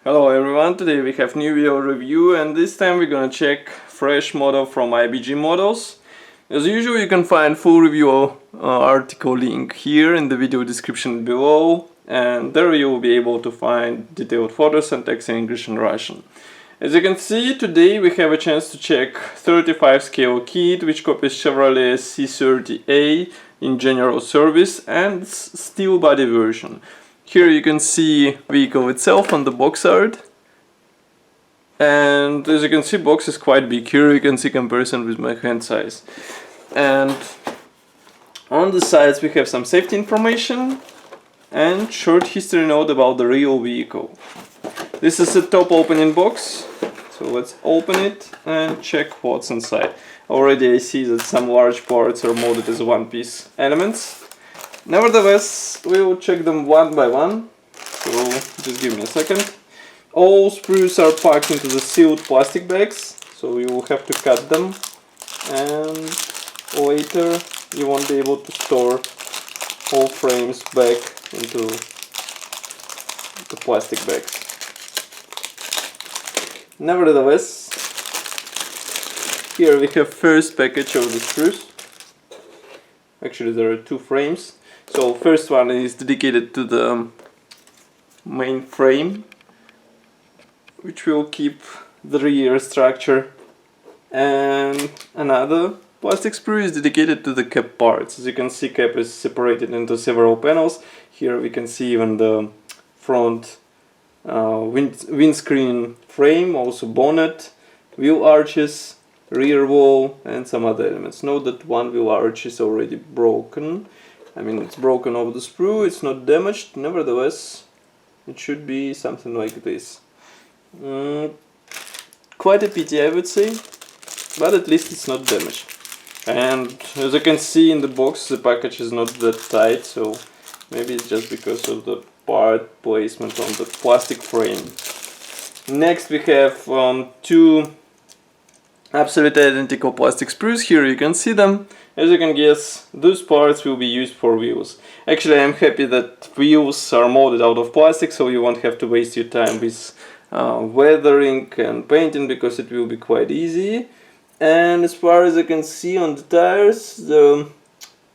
Hello everyone, today we have new video review and this time we're gonna check fresh model from IBG Models. As usual, you can find full review article link here in the video description below, and there you will be able to find detailed photos and text in English and Russian. As you can see, today we have a chance to check 35 scale kit which copies Chevrolet C30A in general service and steel body version. Here you can see vehicle itself on the box art, and as you can see, box is quite big. Here you can see comparison with my hand size, and on the sides we have some safety information and short history note about the real vehicle. This is a top opening box, so let's open it and check what's inside. Already I see that some large parts are molded as one-piece elements. Nevertheless, we will check them one by one, so just give me a second. All sprues are packed into the sealed plastic bags, so you will have to cut them, and later you won't be able to store all frames back into the plastic bags. Nevertheless, here we have first package of the sprues. Actually, there are two frames. So first one is dedicated to the main frame, which will keep the rear structure, and another plastic sprue is dedicated to the cap parts. As you can see, cap is separated into several panels. Here we can see even the front windscreen frame, also bonnet, wheel arches, rear wall, and some other elements. Note that one wheel arch is already broken. I mean, it's broken over the sprue, it's not damaged. Nevertheless, it should be something like this. Quite a pity, I would say, but at least it's not damaged. And as you can see in the box, the package is not that tight, so maybe it's just because of the part placement on the plastic frame. Next we have two absolutely identical plastic sprues. Here you can see them. As you can guess, those parts will be used for wheels. Actually, I'm happy that wheels are molded out of plastic, so you won't have to waste your time with weathering and painting, because it will be quite easy. And as far as I can see on the tires, the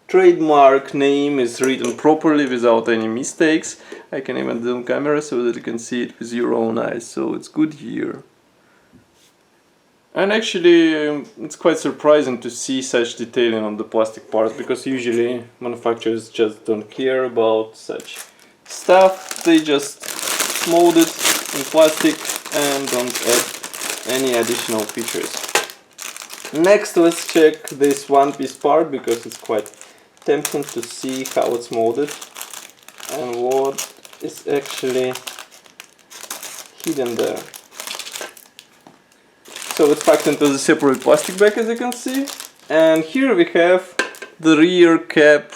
trademark name is written properly without any mistakes. I can even zoom camera so that you can see it with your own eyes, so it's good here. And actually, it's quite surprising to see such detailing on the plastic parts, because usually manufacturers just don't care about such stuff. They just mold it in plastic and don't add any additional features. Next, let's check this one-piece part, because it's quite tempting to see how it's molded and what is actually hidden there. So it's packed into the separate plastic bag, as you can see, and here we have the rear cap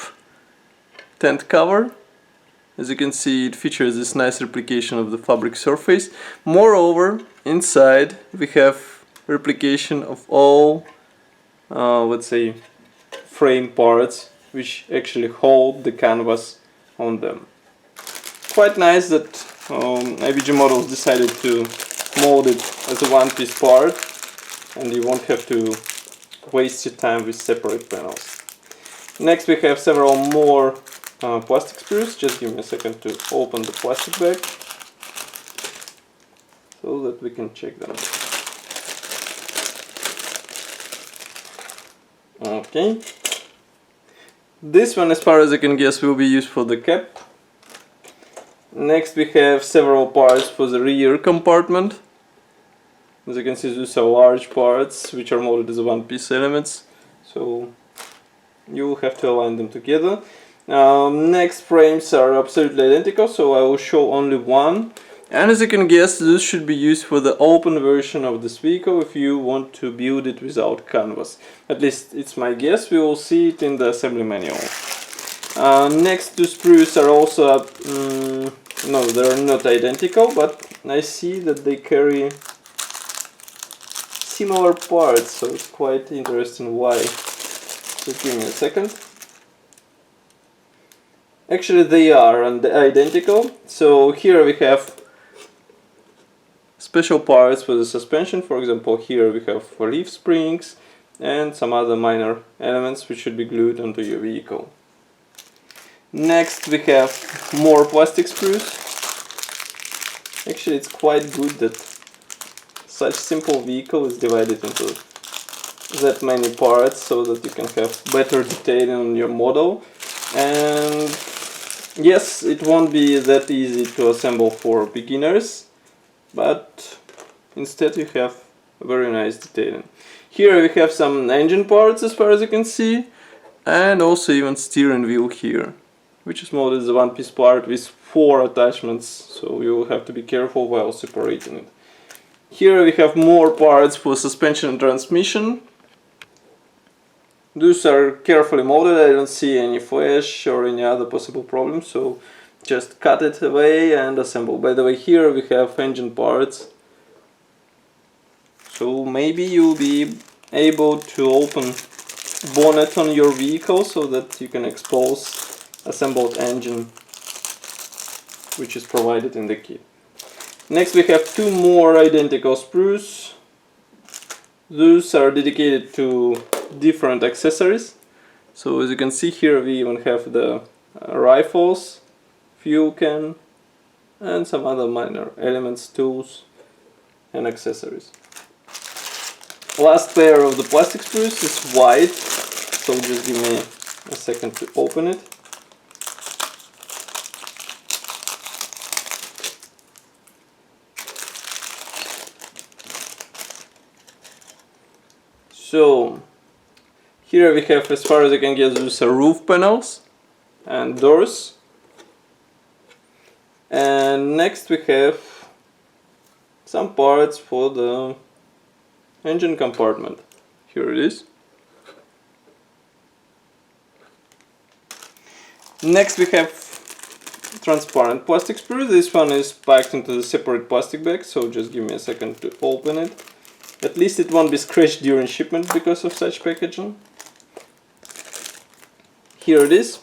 tent cover. As you can see, it features this nice replication of the fabric surface. Moreover, inside we have replication of all let's say frame parts which actually hold the canvas on them. Quite nice that IBG Models decided to mold it as a one-piece part, and you won't have to waste your time with separate panels. Next we have several more plastic sprues. Just give me a second to open the plastic bag so that we can check them. Okay. This one, as far as I can guess, will be used for the cap. Next we have several parts for the rear compartment. As you can see, these are large parts which are molded as one-piece elements, so you will have to align them together. Next frames are absolutely identical, so I will show only one. And as you can guess, this should be used for the open version of this vehicle if you want to build it without canvas. At least it's my guess. We will see it in the assembly manual. Next two sprues are also no, they're not identical, but I see that they carry similar parts, so it's quite interesting why. Just give me a second. Actually, they are identical. So here we have special parts for the suspension. For example, here we have leaf springs and some other minor elements which should be glued onto your vehicle. Next we have more plastic sprues. Actually, it's quite good that such simple vehicle is divided into that many parts so that you can have better detailing on your model. And yes, it won't be that easy to assemble for beginners, but instead you have a very nice detailing. Here we have some engine parts as far as you can see, and also even steering wheel here, which is molded as a one-piece part with 4 attachments, so you will have to be careful while separating it. Here we have more parts for suspension and transmission. Those are carefully molded. I don't see any flash or any other possible problems, so just cut it away and assemble. By the way, here we have engine parts, so maybe you'll be able to open bonnet on your vehicle so that you can expose assembled engine which is provided in the kit. Next we have 2 more identical sprues. Those are dedicated to different accessories. So as you can see here, we even have the rifles, fuel can, and some other minor elements, tools and accessories. Last pair of the plastic sprues is white, so just give me a second to open it. So here we have, as far as I can get, those are roof panels and doors. And next we have some parts for the engine compartment. Here it is. Next we have transparent plastic sprue. This one is packed into the separate plastic bag, so just give me a second to open it. At least it won't be scratched during shipment because of such packaging. Here it is.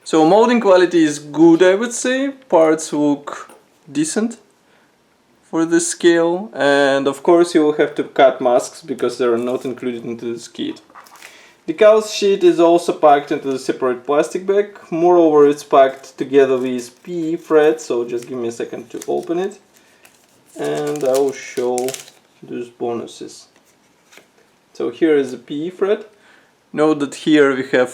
So molding quality is good, I would say. Parts look decent for this scale, and of course you will have to cut masks because they are not included into this kit. The decal sheet is also packed into the separate plastic bag. Moreover, it's packed together with PE thread, so just give me a second to open it and I will show those bonuses. So here is the PE thread. Note that here we have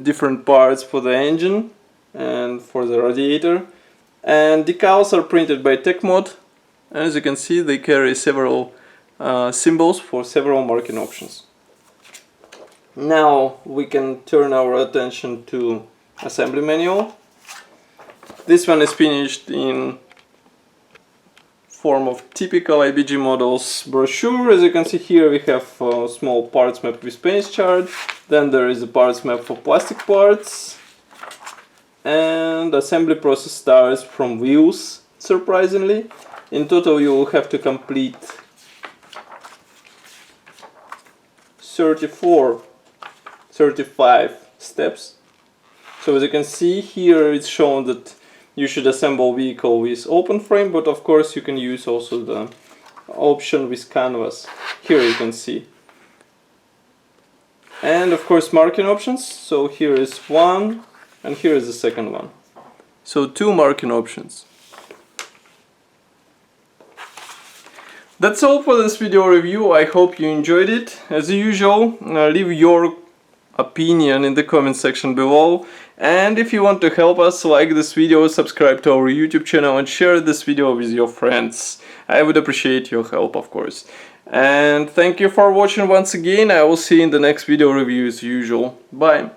different parts for the engine and for the radiator, and decals are printed by TechMod. As you can see, they carry several symbols for several marking options. Now we can turn our attention to assembly manual. This one is finished in form of typical IBG Models brochure. As you can see here, we have a small parts map with paint chart, then there is a parts map for plastic parts, and assembly process starts from wheels, surprisingly. In total you will have to complete 35 steps. So as you can see here, it's shown that you should assemble vehicle with open frame, but of course you can use also the option with canvas. Here you can see. And of course marking options. So here is one and here is the second one. So 2 marking options. That's all for this video review. I hope you enjoyed it. As usual, leave your opinion in the comment section below, and if you want to help us, like this video, subscribe to our YouTube channel and share this video with your friends. I would appreciate your help, of course. And thank you for watching once again. I will see you in the next video review as usual. Bye.